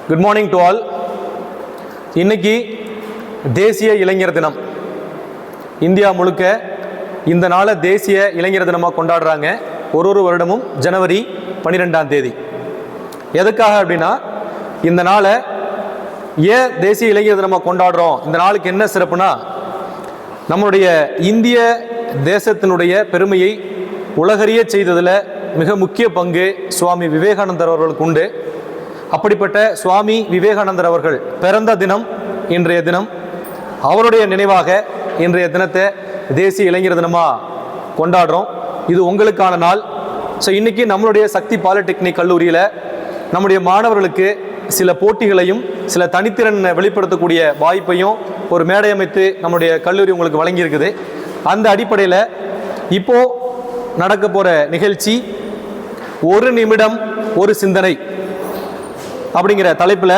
Good morning to all. இன்னைக்கு தேசிய இளைஞர் தினம். இந்தியா முழுக்க இந்த நாளை தேசிய இளைஞர் தினமாக கொண்டாடுறாங்க. ஒரு வருடமும் ஜனவரி 12ஆம் தேதி. எதுக்காக அப்படின்னா, இந்த நாளை ஏன் தேசிய இளைஞர் தினமாக கொண்டாடுறோம், இந்த நாளுக்கு என்ன சிறப்புனா, நம்மளுடைய இந்திய தேசத்தினுடைய பெருமையை உலகறிய செய்ததில் மிக முக்கிய பங்கு சுவாமி விவேகானந்தர் அவர்களுக்கு உண்டு. அப்படிப்பட்ட சுவாமி விவேகானந்தர் அவர்கள் பிறந்த தினம் இன்றைய தினம். அவருடைய நினைவாக இன்றைய தினத்தை தேசிய இளைஞர் தினமாக கொண்டாடுறோம். இது உங்களுக்கான நாள். ஸோ இன்றைக்கி நம்மளுடைய சக்தி பாலிடெக்னிக் கல்லூரியில் நம்முடைய மாணவர்களுக்கு சில போட்டிகளையும் சில தனித்திறனை வெளிப்படுத்தக்கூடிய வாய்ப்பையும் ஒரு மேடை அமைத்து நம்முடைய கல்லூரி உங்களுக்கு வழங்கியிருக்குது. அந்த அடிப்படையில் இப்போது நடக்க போகிற நிகழ்ச்சி ஒரு நிமிடம் ஒரு சிந்தனை அப்படிங்கிற தலைப்பில்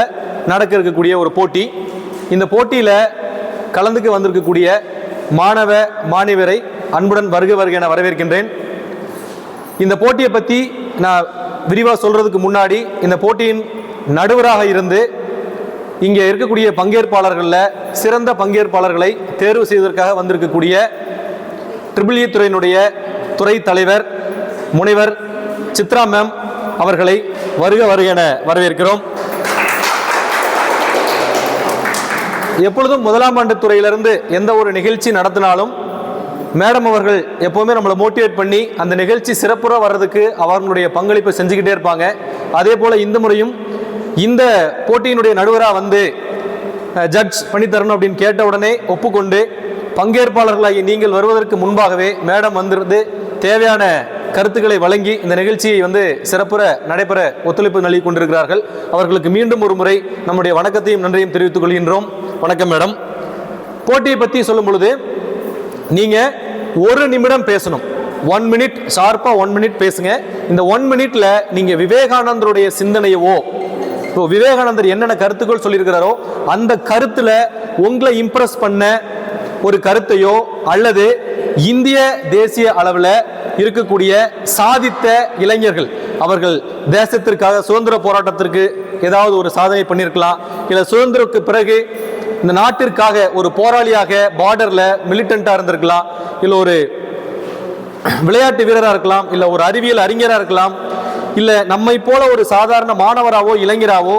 நடக்க இருக்கக்கூடிய ஒரு போட்டி. இந்த போட்டியில் கலந்துக்க வந்திருக்கக்கூடிய மாணவ மாணவியரை அன்புடன் வருக என வரவேற்கின்றேன். இந்த போட்டியை பற்றி நான் விரிவாக சொல்கிறதுக்கு முன்னாடி, இந்த போட்டியின் நடுவராக இருந்து இங்கே இருக்கக்கூடிய பங்கேற்பாளர்களில் சிறந்த பங்கேற்பாளர்களை தேர்வு செய்வதற்காக வந்திருக்கக்கூடிய ட்ரிபிள் இ துறையினுடைய துறை தலைவர் முனைவர் சித்ரா மேம் அவர்களை வருக என வரவேற்கிறோம். எப்பொழுதும் முதலாம் ஆண்டு துறையிலிருந்து எந்த ஒரு நிகழ்ச்சி நடத்தினாலும் மேடம் அவர்கள் எப்போவுமே நம்மளை மோட்டிவேட் பண்ணி அந்த நிகழ்ச்சி சிறப்புற வர்றதுக்கு அவர்களுடைய பங்களிப்பை செஞ்சுக்கிட்டே இருப்பாங்க. அதே போல் இந்த முறையும் இந்த போட்டியினுடைய நடுவராக வந்து ஜட்ஜ் பண்ணித்தரணும் அப்படின்னு கேட்ட உடனே ஒப்புக்கொண்டு பங்கேற்பாளர்களாகி நீங்கள் வருவதற்கு முன்பாகவே மேடம் வந்திருந்து தேவையான கருத்துக்களை வழங்கி இந்த நிகழ்ச்சியை வந்து சிறப்புற நடைபெற ஒத்துழைப்பு நல்கி கொண்டிருக்கிறார்கள். அவர்களுக்கு மீண்டும் ஒரு முறை நம்முடைய வணக்கத்தையும் நன்றியும் தெரிவித்துக் கொள்கின்றோம். வணக்கம் மேடம். போட்டியை பற்றி சொல்லும் பொழுது நீங்கள் ஒரு நிமிடம் பேசணும். 1 மினிட் ஷார்ப்பாக 1 மினிட் பேசுங்க. இந்த 1 மினிட்ல நீங்கள் விவேகானந்தருடைய சிந்தனையவோ, இப்போ விவேகானந்தர் என்னென்ன கருத்துக்கள் சொல்லியிருக்கிறாரோ அந்த கருத்தில் உங்களை இம்ப்ரெஸ் பண்ண ஒரு கருத்தையோ அல்லது இந்திய தேசிய அளவில் இருக்கக்கூடிய சாதித்த இளைஞர்கள், அவர்கள் தேசத்திற்காக சுதந்திர போராட்டத்திற்கு ஏதாவது ஒரு சாதனை பண்ணியிருக்கலாம், இல்லை சுதந்திரத்துக்கு பிறகு இந்த நாட்டிற்காக ஒரு போராளியாக பார்டரில் மிலிட்டண்ட்டாக இருந்திருக்கலாம், இல்லை ஒரு விளையாட்டு வீரராக இருக்கலாம், இல்லை ஒரு அறிவியல் அறிஞராக இருக்கலாம், இல்லை நம்மை போல ஒரு சாதாரண மாணவராவோ இளைஞராவோ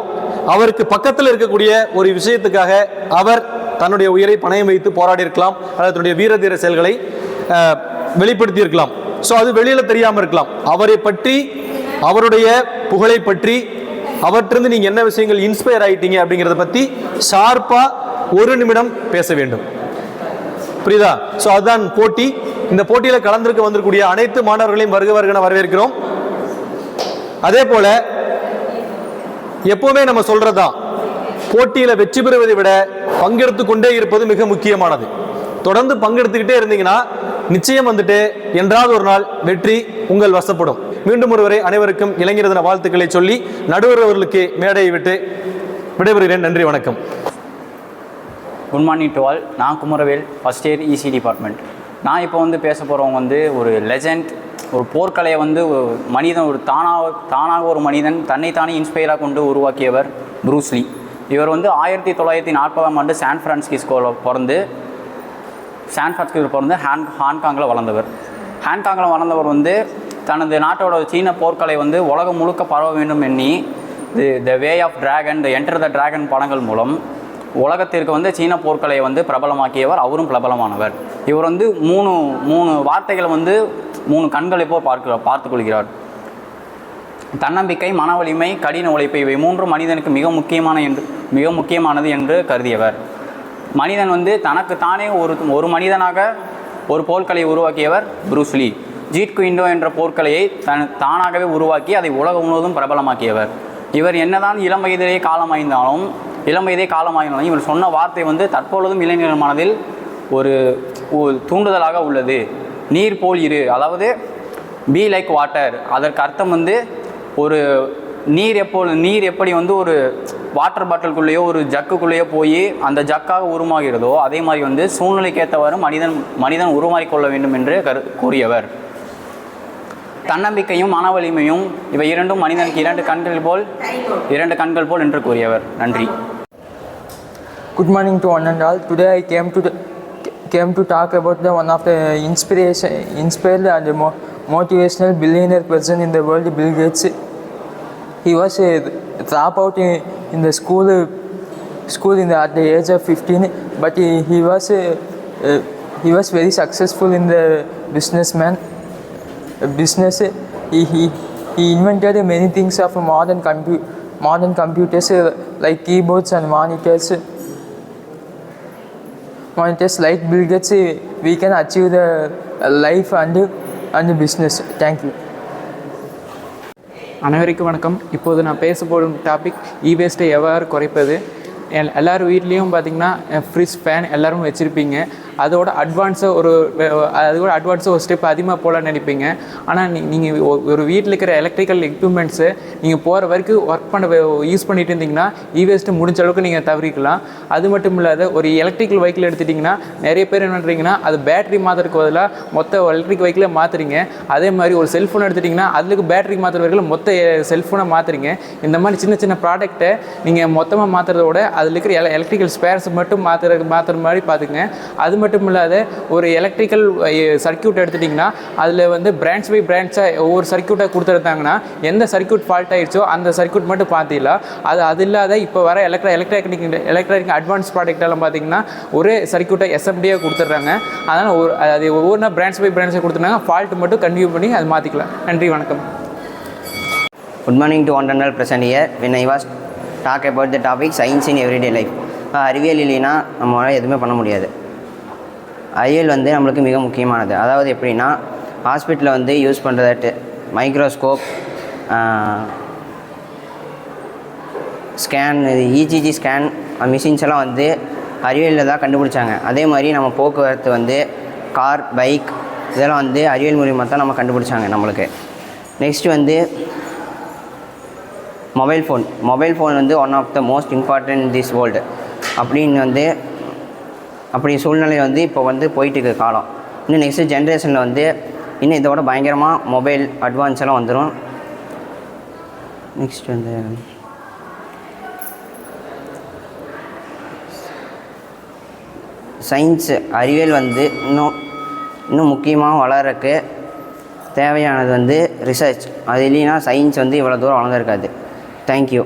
அவருக்கு பக்கத்தில் இருக்கக்கூடிய ஒரு விஷயத்துக்காக அவர் தன்னுடைய உயிரை பணயம் வைத்து போராடி இருக்கலாம், அல்லது தன்னுடைய வீர தீர செயல்களை வெளிப்படுத்தி இருக்கலாம். ஸோ அது வெளியில் தெரியாமல் இருக்கலாம். அவரை பற்றி, அவருடைய புகழை பற்றி, அவற்றிருந்து நீங்கள் என்ன விஷயங்கள் இன்ஸ்பயர் ஆகிட்டீங்க அப்படிங்கிறத பற்றி ஷார்ப்பாக 1 நிமிடம் பேச வேண்டும். புரியுதா? ஸோ அதுதான் போட்டி. இந்த போட்டியில் கலந்திருக்க வந்திருக்கக்கூடிய அனைத்து மாணவர்களையும் வருக வரவேற்கிறோம். அதே போல எப்பவுமே நம்ம சொல்றதுதான், போட்டியில் வெற்றி பெறுவதை விட பங்கெடுத்து கொண்டே இருப்பது மிக முக்கியமானது. தொடர்ந்து பங்கெடுத்துக்கிட்டே இருந்தீங்கன்னா நிச்சயம் வந்துட்டு என்றாவது ஒரு நாள் வெற்றி உங்கள் வசப்படும். மீண்டும் ஒருவரை அனைவருக்கும் இளைஞர் தின வாழ்த்துக்களை சொல்லி நடுவர் அவர்களுக்கு மேடையை விட்டு விடைபெறுகிறேன். நன்றி, வணக்கம். Good morning to all. நான் Kumaravel, first year EC department. நான் இப்போ வந்து பேச போகிறவங்க வந்து ஒரு லெஜண்ட், ஒரு போர்க்கலையை வந்து மனிதன் ஒரு தானாக ஒரு மனிதன் தன்னைத்தானே இன்ஸ்பயராக கொண்டு உருவாக்கியவர் ப்ரூஸ் லீ. இவர் வந்து 1940ஆம் ஆண்டு சான் பிரான்சிஸ்கோவில் பிறந்து ஹாங்காங்கில் வளர்ந்தவர். ஹாங்காங்கில் வளர்ந்தவர் வந்து தனது நாட்டோட சீன போர்க்கலை வந்து உலகம் முழுக்க பரவ வேண்டும் எண்ணி the way of dragon, the enter the dragon படங்கள் மூலம் உலகத்திற்கு வந்து சீன போர்க்கலையை வந்து பிரபலமாக்கியவர். அவரும் பிரபலமானவர். இவர் வந்து மூணு வார்த்தைகளை வந்து 3 கண்களை போல் பார்த்து கொள்கிறார். தன்னம்பிக்கை, மன வலிமை, கடின உழைப்பு, இவை 3 மனிதனுக்கு மிக முக்கியமானது என்று கருதியவர். மனிதன் வந்து தனக்கு தானே ஒரு மனிதனாக ஒரு போர்க்கலையை உருவாக்கியவர் ப்ரூஸ் லீ. ஜீட் குயிண்டோ என்ற போர்க்கலையை தானாகவே உருவாக்கி அதை உலகம் முழுவதும் பிரபலமாக்கியவர். இவர் என்னதான் இளம் வயதே காலமாயிருந்தாலும் இவர் சொன்ன வார்த்தை வந்து தற்பொழுதும் இளைஞர்கள் மனதில் ஒரு தூண்டுதலாக உள்ளது. நீர் போல் இரு, அதாவது பி லைக் வாட்டர். அதற்கு அர்த்தம் வந்து ஒரு நீர் எப்படி வந்து ஒரு வாட்டர் பாட்டிலுக்குள்ளேயோ ஒரு ஜக்குக்குள்ளேயோ போய் அந்த ஜக்காக உருமாகிறதோ, அதே மாதிரி வந்து சூழ்நிலைக்கேற்றவாறு மனிதன் உருமாறிக்கொள்ள வேண்டும் என்று கூறியவர். தன்னம்பிக்கையும் மன வலிமையும் இவை இரண்டும் மனிதனுக்கு இரண்டு கண்கள் போல் என்று கூறியவர். நன்றி. Good morning to one and all. Today I came to talk about the one of the inspired and motivational billionaire person in the world, Bill Gates. He was a dropout in the school at the age of 15, but he was very successful in the business. He invented many things of modern computers like keyboards and monitors. Like Bill Gates, we can achieve the life and business. Thank you. அனைவருக்கும் வணக்கம். இப்போது நான் பேச போகும் topic இ-வேஸ்ட்டை எவ்வாறு குறைப்பது. எல்லார் வீட்லேயும் பார்த்திங்கன்னா ஃப்ரிட்ஜ், ஃபேன் எல்லோரும் வச்சுருப்பீங்க. அதோட அட்வான்ஸாக ஒரு ஸ்டெப் அதிகமாக போகலான்னு நினைப்பீங்க. ஆனால் நீங்கள் ஒரு வீட்டில் இருக்கிற எலக்ட்ரிக்கல் எக்யூப்மெண்ட்ஸை நீங்கள் போகிற வரைக்கும் யூஸ் பண்ணிட்டு இருந்தீங்கன்னா இ-வேஸ்ட்டு முடிஞ்ச அளவுக்கு நீங்கள் தவிர்க்கலாம். அது மட்டும் இல்லாத ஒரு எலக்ட்ரிக்கல் வெஹிக்கிள் எடுத்துட்டிங்கன்னா நிறைய பேர் என்ன பண்ணுறீங்கன்னா அது பேட்டரி மாற்றுறதுக்கு பதிலாக மொத்த எலக்ட்ரிக் வெஹிக்கிளை மாற்றுறீங்க. அதே மாதிரி ஒரு செல்ஃபோன் எடுத்துட்டிங்கன்னா அதுக்கு பேட்டரி மாற்றுறவர்கள் மொத்த செல்ஃபோனை மாற்றுறீங்க. இந்த மாதிரி சின்ன சின்ன ப்ராடக்ட்டை நீங்கள் மொத்தமாக மாற்றுறதோட அதில் இருக்கிற எலக்ட்ரிக்கல் ஸ்பேர்ஸ் மட்டும் மாற்றுற மாதிரி பார்த்துங்க. அது மட்டும் இல்லாத ஒரு எலக்ட்ரிக்கல் சர்க்யூட் எடுத்துட்டிங்கன்னா அதில் பிரான்ச் பை பிரான்ச்சாக ஒவ்வொரு சர்க்யூட்டாக கொடுத்துருந்தாங்கன்னா எந்த சர்க்யூட் ஃபால்ட் ஆகிடுச்சோ அந்த சர்க்யூட் மட்டும் பார்த்திடலாம். அது இல்லாத இப்போ வர எலக்ட்ரானிக் அட்வான்ஸ் ப்ராடக்டெல்லாம் பார்த்திங்கன்னா ஒரே சர்க்யூட்டை எஸ்எம்டியாக கொடுத்துட்றாங்க. அதனால் அது ஒவ்வொன்றா பிரான்ச் பை பிரான்ச்சாக கொடுத்துருந்தாங்க. ஃபால்ட் மட்டும் கன்டினியூ பண்ணி அது மாற்றிக்கலாம். நன்றி, வணக்கம். Good morning to one and all present here. When I was talk about the topic science in everyday life. அறிவியல் இல்லைன்னா நம்மளால் எதுவுமே பண்ண முடியாது. அறிவியல் நம்மளுக்கு மிக முக்கியமானது. அதாவது எப்படின்னா ஹாஸ்பிட்டலில் யூஸ் பண்ணுறது microscope, scan, EGG scan machines எல்லாம் அறிவியலில் தான் கண்டுபிடிச்சாங்க. அதே மாதிரி நம்ம போக்குவரத்து கார், பைக் இதெல்லாம் அறிவியல் மூலியமாக தான் நம்ம கண்டுபிடிச்சாங்க நம்மளுக்கு. Next mobile phone one of the most important in this world அப்படின்னு அப்படி சூழ்நிலை இப்போ போயிட்டுருக்கு காலம். இன்னும் நெக்ஸ்ட்டு ஜென்ரேஷனில் இன்னும் இதோட பயங்கரமாக மொபைல் அட்வான்ஸ் எல்லாம் வந்துடும். நெக்ஸ்ட் சயின்ஸ் அறிவியல் இன்னும் முக்கியமாக வளர்கிறதுக்கு தேவையானது ரிசர்ச். அது இல்லைன்னா சயின்ஸ் இவ்வளோ தூரம் வளர்ந்துருக்காது. Thank you.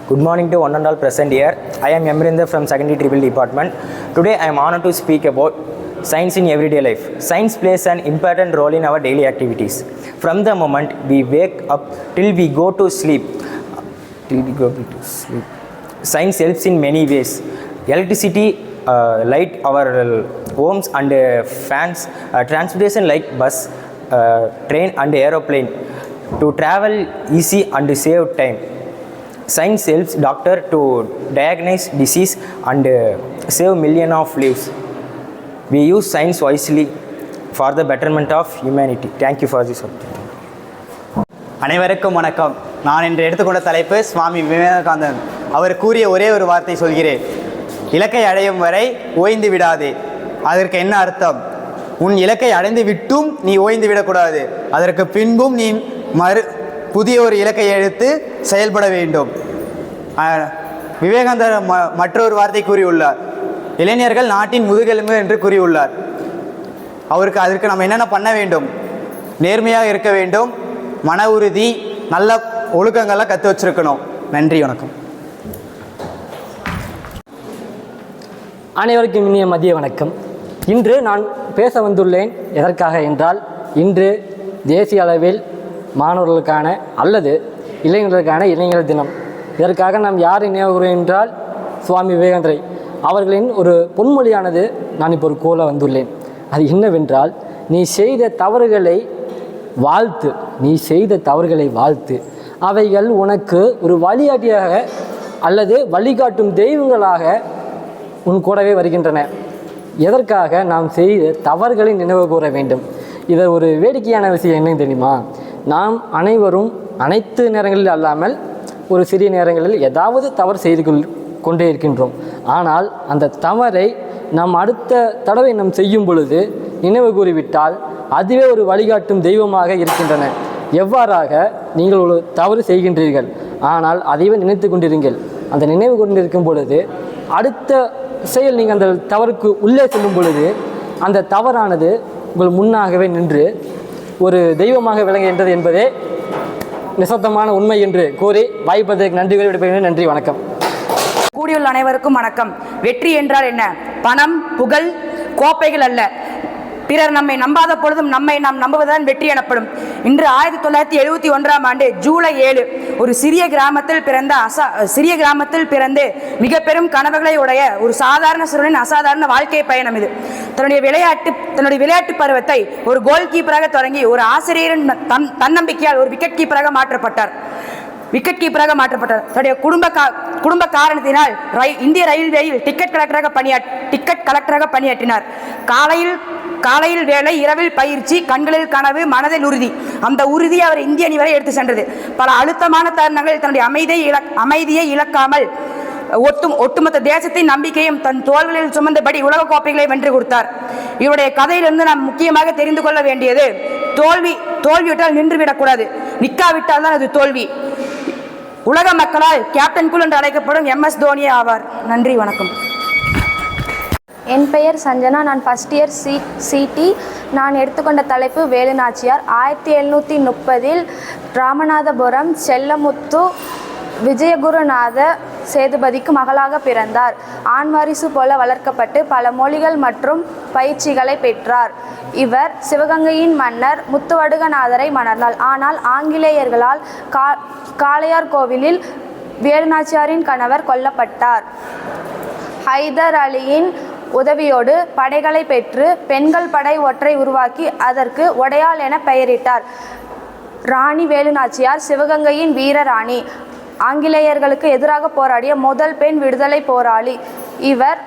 Good morning to one and all present here. I am Emrinder from Secondary Triple Department. Today I am honored to speak about science in everyday life. Science plays an important role in our daily activities. From the moment we wake up till we go to sleep. Science helps in many ways. Electricity light our homes and fans. Transportation like bus, train and aeroplane to travel easy and save time. Science helps doctor to diagnose disease and save millions of lives. We use science wisely for the betterment of humanity. Thank you for this opportunity. அனைவருக்கும் வணக்கம். நான் இன்று எடுத்துக்கொண்ட தலைப்பு சுவாமி விவேகானந்தர் அவர் கூறிய ஒரே ஒரு வார்த்தை சொல்கிறேன். இலக்கை அடையும் வரை ஓய்ந்து விடாதே. அதற்கு என்ன அர்த்தம்? உன் இலக்கை அடைந்து விட்டும் நீ ஓய்ந்து விடக்கூடாது. அதற்கு பின்பும் நீ புதிய ஒரு இலக்கை எடுத்து செயல்பட வேண்டும். விவேகானந்தர் மற்றொரு வார்த்தை கூறியுள்ளார். இளைஞர்கள் நாட்டின் முதுகெலும்பு என்று கூறியுள்ளார். அதற்கு நம்ம என்னென்ன பண்ண வேண்டும்? நேர்மையாக இருக்க வேண்டும், மன உறுதி, நல்ல ஒழுக்கங்கள்லாம் கற்று வச்சிருக்கணும். நன்றி, வணக்கம். அனைவருக்கும் இனிய மதிய வணக்கம். இன்று நான் பேச வந்துள்ளேன் எதற்காக என்றால், இன்று தேசிய அளவில் மாணவர்களுக்கான அல்லது இளைஞர்களுக்கான இளைஞர் தினம். இதற்காக நாம் யாரை நினைவுகிறோம் என்றால் சுவாமி விவேகானந்தரை. அவர்களின் ஒரு பொன்மொழியானது நான் இப்போ ஒரு கோல வந்துள்ளேன். அது என்னவென்றால், நீ செய்த தவறுகளை வாழ்த்து, அவைகள் உனக்கு ஒரு வழிகாட்டியாக அல்லது வழிகாட்டும் தெய்வங்களாக உன் கூடவே வருகின்றன. எதற்காக நாம் செய்த தவறுகளை நினைவு கூற வேண்டும். இதில் ஒரு வேடிக்கையான விஷயம் என்ன தெரியுமா? நாம் அனைவரும் அனைத்து நேரங்களில் அல்லாமல் ஒரு சிறிய நேரங்களில் ஏதாவது தவறு செய்து கொண்டே இருக்கின்றோம். ஆனால் அந்த தவறை நாம் அடுத்த தடவை நாம் செய்யும் பொழுது நினைவு கூறிவிட்டால் அதுவே ஒரு வழிகாட்டும் தெய்வமாக இருக்கின்றன. எவ்வாறாக நீங்கள் ஒரு தவறு செய்கின்றீர்கள், ஆனால் அதைவே நினைத்து கொண்டிருங்கள். அந்த நினைவு கொண்டிருக்கும் பொழுது அடுத்த செயல் நீங்கள் அந்த தவறுக்கு உள்ளே செல்லும் பொழுது அந்த தவறானது உங்கள் முன்னாகவே நின்று ஒரு தெய்வமாக விளங்குகின்றது என்பதே நிசப்தமான உண்மை என்று கூறி வாய்ப்பதற்கு நன்றிகள் விடுபடுகிறேன். நன்றி, வணக்கம். கூடியுள்ள அனைவருக்கும் வணக்கம். வெற்றி என்றால் என்ன? பணம், புகழ், கோப்பைகள் அல்ல. பிறர் நம்மை நம்பாத பொழுதும் நம்மை நாம் நம்புவதுதான் வெற்றி எனப்படும். இன்று 1971 ஜூலை 7 ஒரு சிறிய கிராமத்தில் பிறந்து மிக பெரும் கனவுகளை உடைய ஒரு சாதாரண சிறுவனின் அசாதாரண வாழ்க்கை பயணம் இது. தன்னுடைய விளையாட்டு பருவத்தை ஒரு கோல் கீப்பராக தொடங்கி ஒரு ஆசிரியரின் தன்னம்பிக்கையால் ஒரு விக்கெட் கீப்பராக மாற்றப்பட்டார். தன்னுடைய குடும்ப காரணத்தினால் இந்திய ரயில்வேயில் டிக்கெட் கலெக்டராக பணியாற்றினார். காலையில் வேலை, இரவில் பயிற்சி, கண்களில் கனவு, மனதில் உறுதி. அந்த உறுதி அவர் இந்திய அணி வரை எடுத்து சென்றது. பல அழுத்தமான தருணங்களில் தன்னுடைய அமைதியை இழக்காமல் ஒட்டுமொத்த தேசத்தின் நம்பிக்கையும் தன் தோள்களில் சுமந்தபடி உலக கோப்பைகளை வென்று கொடுத்தார். இவருடைய கதையிலிருந்து நாம் முக்கியமாக தெரிந்து கொள்ள வேண்டியது, தோல்விவிட்டால் நின்றுவிடக்கூடாது, நிற்காவிட்டால் தான் அது தோல்வி. உலக மக்களால் கேப்டன் கூல் என்று அழைக்கப்படும் MS தோனி ஆவார். நன்றி, வணக்கம். என் பெயர் சஞ்சனா. நான் ஃபஸ்ட் இயர் சிடி. நான் எடுத்துக்கொண்ட தலைப்பு வேலுநாச்சியார். 1730 ராமநாதபுரம் செல்லமுத்து விஜயகுருநாத சேதுபதிக்கு மகளாக பிறந்தார். ஆண் வாரிசு போல வளர்க்கப்பட்டு பல மொழிகள் மற்றும் பயிற்சிகளை பெற்றார். இவர் சிவகங்கையின் மன்னர் முத்துவடுகநாதரை மணந்தார். ஆனால் ஆங்கிலேயர்களால் காளையார் கோவிலில் வேலுநாச்சியாரின் கணவர் கொல்லப்பட்டார். ஹைதர் அலியின் உதவியோடு படைகளை பெற்று பெண்கள் படை ஒன்றை உருவாக்கி அதற்கு ஒடையாள் என பெயரிட்டார். ராணி வேலுநாச்சியார் சிவகங்கையின் வீரராணி. ஆங்கிலேயர்களுக்கு எதிராக போராடிய முதல் பெண் விடுதலை போராளி. இவர்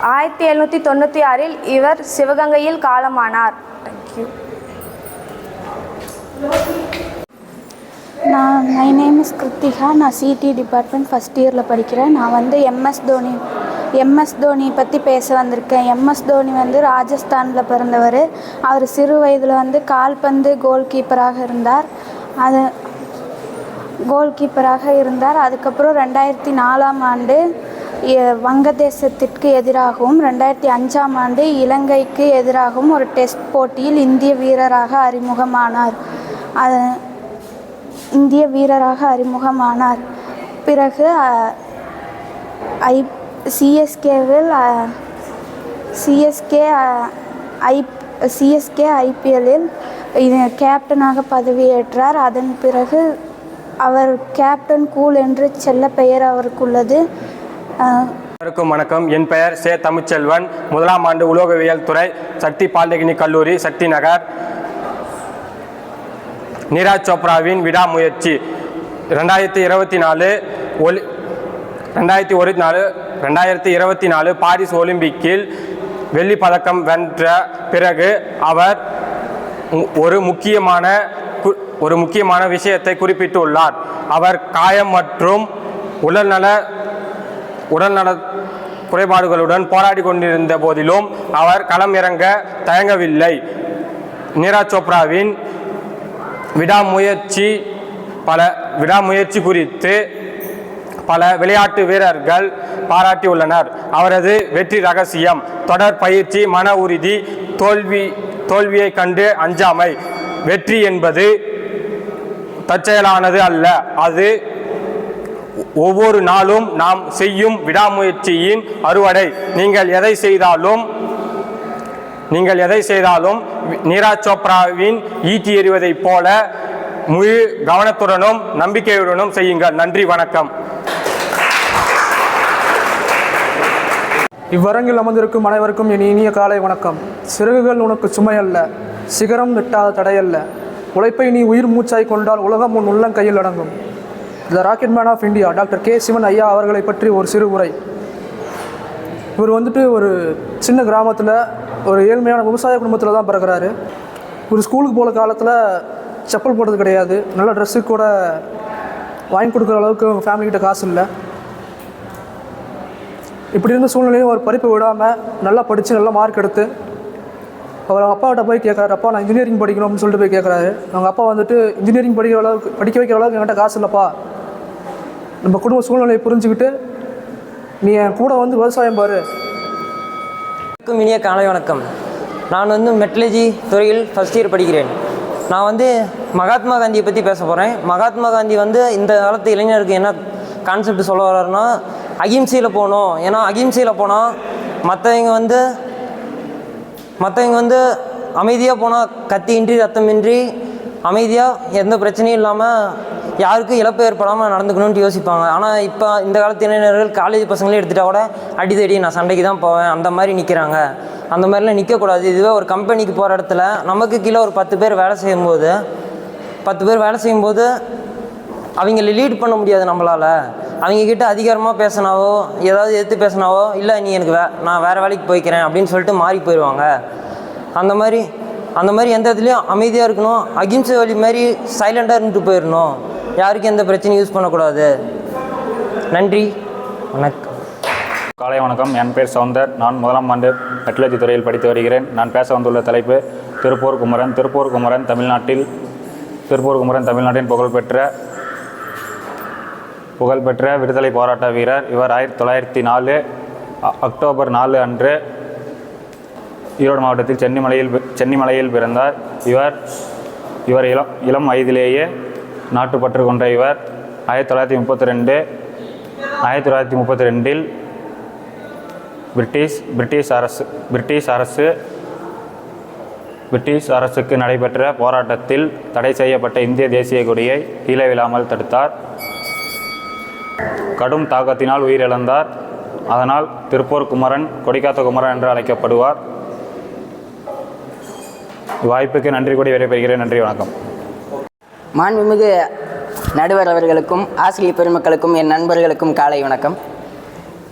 1796 இவர் சிவகங்கையில் காலமானார். Thank you. My name is Krithika. நான் சிடி டிபார்ட்மெண்ட் ஃபஸ்ட் இயரில் படிக்கிறேன். நான் வந்து எம்எஸ் தோனி பற்றி பேச வந்திருக்கேன். எம்எஸ் தோனி வந்து ராஜஸ்தானில் பிறந்தவர். அவர் சிறு வயதில் கால்பந்து கோல் கீப்பராக இருந்தார். அதுக்கப்புறம் 2004 வங்கதேசத்திற்கு எதிராகவும் 2005 இலங்கைக்கு எதிராகவும் ஒரு டெஸ்ட் போட்டியில் இந்திய வீரராக அறிமுகமானார். பிறகு சிஎஸ்கே ஐபிஎல்லில் கேப்டனாக பதவியேற்றார். அதன் பிறகு அவர் கேப்டன் கூல் என்று செல்ல பெயர் அவருக்குள்ளது. அனைவருக்கும் வணக்கம். என் பெயர் சே தமிழ்ச்செல்வன். 1ஆம் ஆண்டு உலோகவியல் துறை, சக்தி பாலிடெக்னிக் கல்லூரி, சக்தி நகர். நீரஜ் சோப்ராவின் விடாமுயற்சி. 2024 பாரிஸ் ஒலிம்பிக்கில் வெள்ளி பதக்கம் வென்ற பிறகு அவர் ஒரு முக்கியமான விஷயத்தை குறிப்பிட்டுள்ளார். அவர் காயம் மற்றும் உடல்நல குறைபாடுகளுடன் போராடி கொண்டிருந்த போதிலும் அவர் களம் இறங்க தயங்கவில்லை. நீரஜ் சோப்ராவின் விடாமுயற்சி குறித்து பல விளையாட்டு வீரர்கள் பாராட்டியுள்ளனர். அவரது வெற்றி ரகசியம் தொடர் பயிற்சி, மன உறுதி, தோல்வியை கண்டு அஞ்சாமை. வெற்றி என்பது தற்செயலானது அல்ல, அது ஒவ்வொரு நாளும் நாம் செய்யும் விடாமுயற்சியின் அறுவடை. நீங்கள் எதை செய்தாலும் நீரஜ் சோப்ராவின் ஈட்டி எறிவதைப் போல முழு கவனத்துடனும் நம்பிக்கையுடனும் செய்யுங்கள். நன்றி, வணக்கம். இவ்வரங்கில் அமர்ந்திருக்கும் அனைவருக்கும் என் இனிய காலை வணக்கம். சிறகுகள் உனக்கு சுமையல்ல, சிகரம் வெட்டாத தடையல்ல, உழைப்பை நீ உயிர் மூச்சாய் கொண்டால் உலகம் உன் உள்ளங்கையில் அடங்கும். The rocket man of India doctor K. Sivan ஐயா அவர்களை பற்றி ஒரு சிறு உரை. இவர் ஒரு சின்ன கிராமத்தில் ஒரு ஏழ்மையான விவசாய குடும்பத்தில் தான் பிறகுறாரு. ஒரு ஸ்கூலுக்கு போகிற காலத்தில் செப்பல் போடுறது கிடையாது, நல்ல ட்ரெஸ்ஸு கூட வாங்கி கொடுக்குற அளவுக்கு அவங்க ஃபேமிலிக்கிட்ட காசு இல்லை. இப்படி இருந்த சூழ்நிலையும் ஒரு படிப்பு விடாமல் நல்லா படித்து நல்லா மார்க் எடுத்து அவர் அப்பாக்கிட்ட போய் கேட்குறாரு, அப்பா நான் இன்ஜினியரிங் படிக்கணும் அப்படின்னு சொல்லிட்டு போய் கேட்குறாரு. அவங்க அப்பா வந்துட்டு இன்ஜினியரிங் படிக்க வைக்கிற அளவுக்கு என்கிட்ட காசு இல்லைப்பா, நம்ம குடும்ப சூழ்நிலையை புரிஞ்சுக்கிட்டு நீ என் கூட வந்து விவசாயம் பாரு. இனிய காலை வணக்கம். நான் வந்து மெட்லஜி துறையில் ஃபஸ்ட் இயர் படிக்கிறேன். நான் வந்து மகாத்மா காந்தியை பற்றி பேச போகிறேன். மகாத்மா காந்தி வந்து இந்த காலத்து இளைஞருக்கு என்ன கான்செப்ட் சொல்ல வர்றாருன்னா, அகிம்சையில் போகணும். ஏன்னா அகிம்சையில் போனால் மற்றவங்க வந்து அமைதியாக போனால் கத்தியின்றி ரத்தமின்றி அமைதியாக எந்த பிரச்சனையும் இல்லாமல் யாருக்கும் இழப்பு ஏற்படாமல் நடந்துக்கணும்னு யோசிப்பாங்க. ஆனால் இப்போ இந்த காலத்து இளைஞர்கள் காலேஜ் பசங்களே எடுத்துகிட்டா கூட அடிதடி நான் சண்டைக்கு தான் போவேன் அந்த மாதிரி நிற்கிறாங்க. அந்த மாதிரிலாம் நிற்கக்கூடாது. இதுவே ஒரு கம்பெனிக்கு போகிற இடத்துல நமக்கு கீழே ஒரு 10 பேர் வேலை செய்யும்போது அவங்கள லீட் பண்ண முடியாது நம்மளால். அவங்கக்கிட்ட அதிகாரமாக பேசினாவோ ஏதாவது எடுத்து பேசினாவோ இல்லை நீ எனக்கு நான் வேறு வேலைக்கு போய்க்கிறேன் அப்படின்னு சொல்லிட்டு மாறி போயிடுவாங்க. அந்த மாதிரி எந்த இடத்துலையும் அமைதியாக இருக்கணும். அகிம்சை வழி மாதிரி சைலண்டாக இருந்துட்டு போயிடணும். யாருக்கும் எந்த பிரச்சனையும் யூஸ் பண்ணக்கூடாது. நன்றி, வணக்கம். காலை வணக்கம். என் பேர் சவுந்தர். நான் 1ஆம் ஆண்டு மெட்லஜி துறையில் படித்து வருகிறேன். நான் பேச வந்துள்ள தலைப்பு திருப்பூர் குமரன். திருப்பூர் குமரன் தமிழ்நாட்டின் புகழ்பெற்ற விடுதலை போராட்ட வீரர். இவர் 1904 அக்டோபர் 4 அன்று ஈரோடு மாவட்டத்தில் சென்னிமலையில் பிறந்தார். இவர் இளம் வயதிலேயே நாட்டுப்பற்று கொண்ட இவர் 1932இல் பிரிட்டிஷ் அரசுக்கு நடைபெற்ற போராட்டத்தில் தடை செய்யப்பட்ட இந்திய தேசிய கொடியை கீழே விழாமல் தடுத்தார். கடும் தாக்கத்தினால் உயிரிழந்தார். அதனால் திருப்பூர் குமரன், கொடிக்காத்த குமரன் என்று அழைக்கப்படுவார். வாய்ப்புக்கு நன்றி கூடி விடைபெறுகிறேன். நன்றி, வணக்கம். மாண்புமிகு நடுவர் அவர்களுக்கும் ஆசிரியர் பெருமக்களுக்கும் என் நண்பர்களுக்கும் காலை வணக்கம்.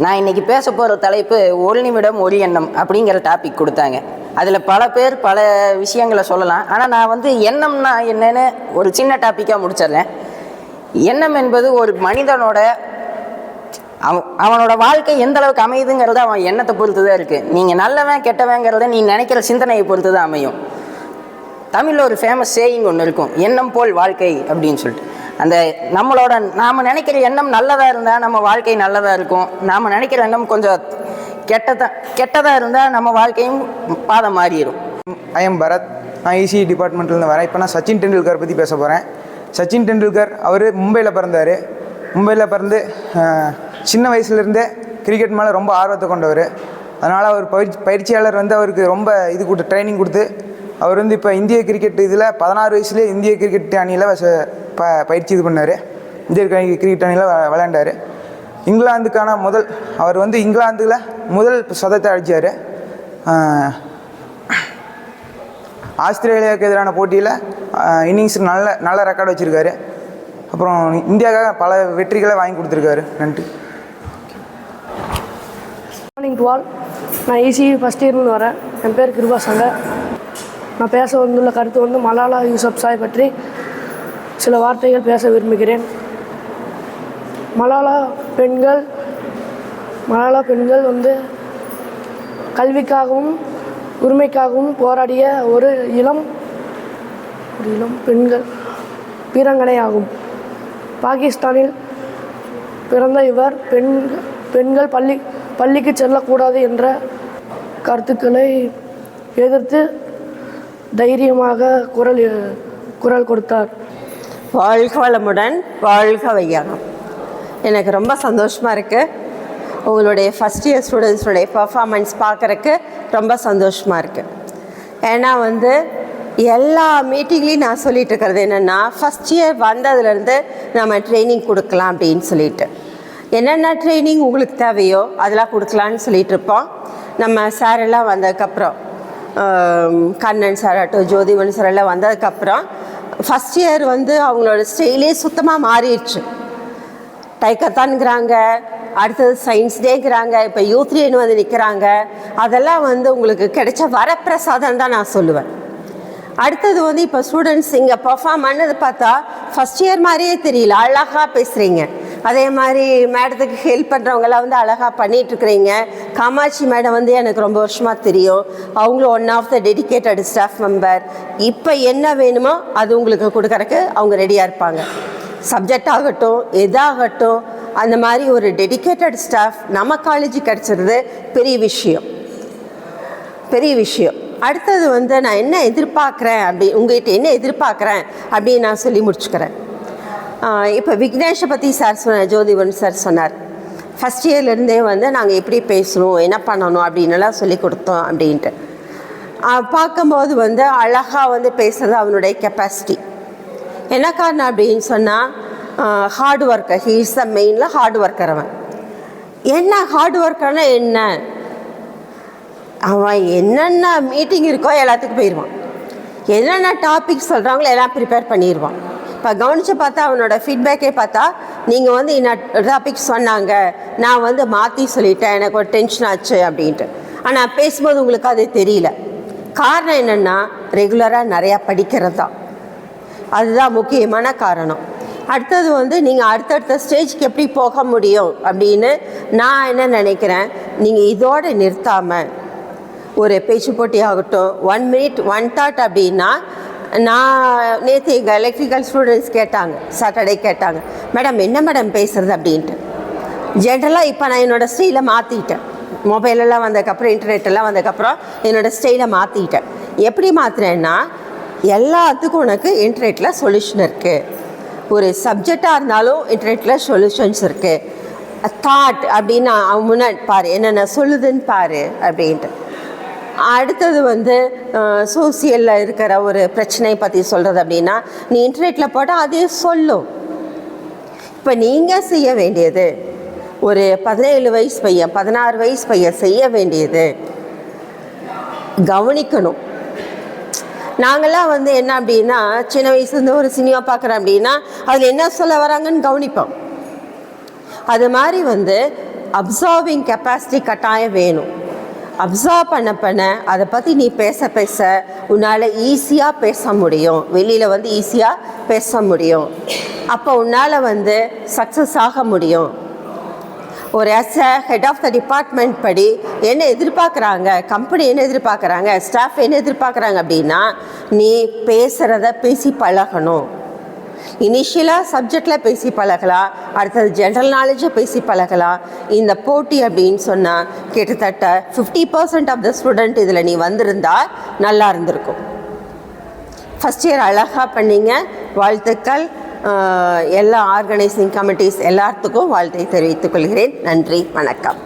நான் இன்றைக்கி பேச போகிற தலைப்பு ஒரு நிமிடம் ஒரு எண்ணம் அப்படிங்கிற டாபிக் கொடுத்தாங்க. அதில் பல பேர் பல விஷயங்களை சொல்லலாம். ஆனால் நான் வந்து எண்ணம்னா என்னன்னு ஒரு சின்ன டாப்பிக்காக முடிச்சிடுறேன். எண்ணம் என்பது ஒரு மனிதனோட அவனோட வாழ்க்கை எந்த அளவுக்கு அமையுதுங்கிறது அவன் எண்ணத்தை பொறுத்து தான் இருக்குது. நீங்கள் நல்லவன் கெட்டவங்கிறத நீ நினைக்கிற சிந்தனையை பொறுத்து தான் அமையும். தமிழில் ஒரு ஃபேமஸ் சேயிங் ஒன்று இருக்கும், எண்ணம் போல் வாழ்க்கை அப்படின்னு சொல்லிட்டு. அந்த நாம் நினைக்கிற எண்ணம் நல்லதாக இருந்தால் நம்ம வாழ்க்கை நல்லதாக இருக்கும். நாம் நினைக்கிற எண்ணம் கொஞ்சம் கெட்டதாக இருந்தால் நம்ம வாழ்க்கையும் பாதை மாறிடும். I am Bharath. நான் இசி டிபார்ட்மெண்ட்லேருந்து வரேன். இப்போ நான் சச்சின் டெண்டுல்கர் பற்றி பேச போகிறேன். சச்சின் டெண்டுல்கர் அவர் மும்பையில் பிறந்தார். மும்பையில் பிறந்து சின்ன வயசுலேருந்தே கிரிக்கெட் மேலே ரொம்ப ஆர்வத்தை கொண்டவர். அதனால் அவர் பயிற்சியாளர் வந்து அவருக்கு ரொம்ப ட்ரைனிங் கொடுத்து அவர் வந்து இப்போ இந்திய கிரிக்கெட் இதில் 16 வயசுலேயே இந்திய கிரிக்கெட் அணியில் பயிற்சி பண்ணார். இந்திய கிரிக்கெட் அணியில் விளையாண்டார். இங்கிலாந்துக்கான அவர் வந்து இங்கிலாந்தில் முதல் சதத்தை அடித்தார். ஆஸ்திரேலியாவுக்கு எதிரான போட்டியில் இன்னிங்ஸ் நல்ல ரெக்கார்டு வச்சுருக்காரு. அப்புறம் இந்தியாவுக்காக பல வெற்றிகளை வாங்கி கொடுத்துருக்காரு. நன்றி. Morning to all. நான் இசி ஃபஸ்ட் இயர்னு வரேன். என் பேர் கிருபா சங்கர். நான் பேச வந்துள்ள கருத்து வந்து மலாலா யூசப்சாய் பற்றி சில வார்த்தைகள் பேச விரும்புகிறேன். மலாலா பெண்கள் வந்து கல்விக்காகவும் உரிமைக்காகவும் போராடிய ஒரு இளம் பெண்கள் வீராங்கனை ஆகும். பாகிஸ்தானில் பிறந்த இவர் பெண்கள் பள்ளிக்கு செல்லக்கூடாது என்ற கருத்துக்களை எதிர்த்து தைரியமாக குரல் கொடுத்தார். வாழ்க வளமுடன், வாழ்க வையகம். எனக்கு ரொம்ப சந்தோஷமாக இருக்குது. உங்களுடைய ஃபஸ்ட் இயர் ஸ்டூடெண்ட்ஸுடைய பர்ஃபார்மன்ஸ் பார்க்குறக்கு ரொம்ப சந்தோஷமாக இருக்குது. ஏன்னா வந்து எல்லா மீட்டிங்லேயும் நான் சொல்லிகிட்டு இருக்கிறது என்னென்னா, ஃபஸ்ட் இயர் வந்ததுலேருந்து நம்ம ட்ரைனிங் கொடுக்கலாம் அப்படின்னு சொல்லிட்டு, என்னென்ன ட்ரைனிங் உங்களுக்கு தேவையோ அதெல்லாம் கொடுக்கலான்னு சொல்லிகிட்டு இருப்போம். நம்ம சார் எல்லாம் வந்ததுக்கப்புறம், கண்ணன் சார் ஆகட்டும், ஜோதிவன் சார் எல்லாம் வந்ததுக்கப்புறம் ஃபஸ்ட் இயர் வந்து அவங்களோட ஸ்டைலே சுத்தமாக மாறிடுச்சு. டைக்கத்தான்ங்கிறாங்க, அடுத்தது சயின்ஸ் டேங்கிறாங்க, இப்போ யூத் டேன்னு வந்து நிற்கிறாங்க. அதெல்லாம் வந்து உங்களுக்கு கிடைச்ச வரப்பிரசாதம் தான் நான் சொல்லுவேன். அடுத்தது வந்து இப்போ ஸ்டூடெண்ட்ஸ் இங்கே பர்ஃபார்ம் பண்ணது பார்த்தா ஃபஸ்ட் இயர் மாதிரியே தெரியல, அழகாக பேசுகிறீங்க. அதே மாதிரி மேடத்துக்கு ஹெல்ப் பண்ணுறவங்களாம் வந்து அழகாக பண்ணிகிட்ருக்குறீங்க. காமாட்சி மேடம் வந்து எனக்கு ரொம்ப வருஷமாக தெரியும். அவங்களும் one of the dedicated staff member. இப்போ என்ன வேணுமோ அது உங்களுக்கு கொடுக்கறக்கு அவங்க ரெடியாக இருப்பாங்க. சப்ஜெக்ட் ஆகட்டும், எதாகட்டும், அந்த மாதிரி ஒரு டெடிக்கேட்டட் ஸ்டாஃப் நம்ம காலேஜுக்கு கிடச்சிருது பெரிய விஷயம், பெரிய விஷயம். அடுத்தது வந்து நான் என்ன எதிர்பார்க்குறேன் உங்கள்கிட்ட என்ன எதிர்பார்க்குறேன் அப்படின்னு நான் சொல்லி முடிச்சுக்கிறேன். இப்போ விக்னேஷை பற்றி சார் சொன்னார், ஜோதிவன் சார் சொன்னார். ஃபஸ்ட் இயர்லேருந்தே வந்து நாங்கள் எப்படி பேசணும், என்ன பண்ணணும் அப்படின்னுலாம் சொல்லி கொடுத்தோம் அப்படின்ட்டு. பார்க்கும்போது வந்து அழகாக வந்து பேசுகிறது அவனுடைய கெப்பாசிட்டி. என்ன காரணம் அப்படின்னு சொன்னால் hard worker. He is the மெயினில் ஹார்ட் ஒர்க்கர். அவன் என்ன ஹார்ட் ஒர்க்கர்னா என்ன, அவன் என்னென்ன மீட்டிங் இருக்கோ எல்லாத்துக்கும் போயிடுவான். என்னென்ன டாபிக் சொல்கிறாங்களோ எல்லாம் ப்ரிப்பேர் பண்ணிடுவான். இப்போ கவனித்து பார்த்தா அவனோட ஃபீட்பேக்கே பார்த்தா, நீங்கள் வந்து இன்னும் டாபிக் சொன்னாங்க, நான் வந்து மாற்றி சொல்லிட்டேன், எனக்கு ஒரு டென்ஷன் ஆச்சு அப்படின்ட்டு. ஆனால் பேசும்போது உங்களுக்கு அது தெரியல. காரணம் என்னென்னா ரெகுலராக நிறையா படிக்கிறது தான். அதுதான் முக்கியமான காரணம். அடுத்தது வந்து நீங்கள் அடுத்தடுத்த ஸ்டேஜ்க்கு எப்படி போக முடியும் அப்படின்னு நான் என்ன நினைக்கிறேன், நீங்கள் இதோடு நிறுத்தாமல் ஒரு பேச்சு போட்டி ஆகட்டும், 1 minute 1 thought அப்படின்னா, நான் நேற்று எங்கள் எலக்ட்ரிக்கல் ஸ்டூடெண்ட்ஸ் கேட்டாங்க, சாட்டர்டே கேட்டாங்க, மேடம் என்ன மேடம் பேசுகிறது அப்படின்ட்டு. ஜென்ரலாக இப்போ நான் என்னோடய ஸ்டைலை மாற்றிட்டேன். மொபைலெல்லாம் வந்ததுக்கப்புறம், இன்டர்நெட்டெல்லாம் வந்ததுக்கப்புறம் என்னோடய ஸ்டைலை மாற்றிட்டேன். எப்படி மாற்றுறேன்னா, எல்லாத்துக்கும் உனக்கு இன்டர்நெட்டில் சொல்யூஷன் இருக்குது. ஒரு சப்ஜெக்டாக இருந்தாலும் இன்டர்நெட்டில் சொல்யூஷன்ஸ் இருக்குது. தாட் அப்படின்னா முன்னாடி பாரு என்னென்ன சொல்லுதுன்னு பாரு அப்படின்ட்டு. அடுத்தது வந்து சோசியலில் இருக்கிற ஒரு பிரச்சனை பற்றி சொல்கிறது அப்படின்னா, நீ இன்டர்நெட்டில் போட்டால் அதே சொல்லும். இப்போ நீங்கள் செய்ய வேண்டியது, ஒரு 17 வயசு பையன் 16 வயசு பையன் செய்ய வேண்டியது கவனிக்கணும். நாங்கள்லாம் வந்து என்ன அப்படின்னா, சின்ன வயசுலேருந்து ஒரு சினிமா பார்க்குறோம் அப்படின்னா அதில் என்ன சொல்ல வராங்கன்னு கவனிப்போம். அது மாதிரி வந்து அப்சர்விங் கெப்பாசிட்டி கட்டாயம் வேணும். அப்சர்வ் பண்ண அதை பற்றி நீ பேச உன்னால் ஈஸியாக பேச முடியும், வெளியில் வந்து ஈஸியாக பேச முடியும். அப்போ உன்னால் வந்து சக்ஸஸ் ஆக முடியும். ஒரு ஹெட் ஆஃப் த டிபார்ட்மெண்ட் படி என்ன எதிர்பார்க்குறாங்க, கம்பெனி என்ன எதிர்பார்க்குறாங்க, ஸ்டாஃப் என்ன எதிர்பார்க்குறாங்க அப்படின்னா, நீ பேசுகிறத பேசி பழகணும். இனிஷியலாக சப்ஜெக்டில் பேசி பழகலாம், அடுத்தது ஜென்ரல் நாலேஜை பேசி பழகலாம். இந்த போட்டி அப்படின்னு சொன்னால் கிட்டத்தட்ட 50% ஆஃப் த ஸ்டூடெண்ட் இதில் நீ வந்திருந்தால் நல்லா இருந்திருக்கும். ஃபஸ்ட் இயர் அழகாக பண்ணிங்க, வாழ்த்துக்கள். எல்லா ஆர்கனைசிங் கமிட்டிஸ் எல்லாத்துக்கும் வாழ்த்தை தெரிவித்துக் கொள்கிறேன். நன்றி, வணக்கம்.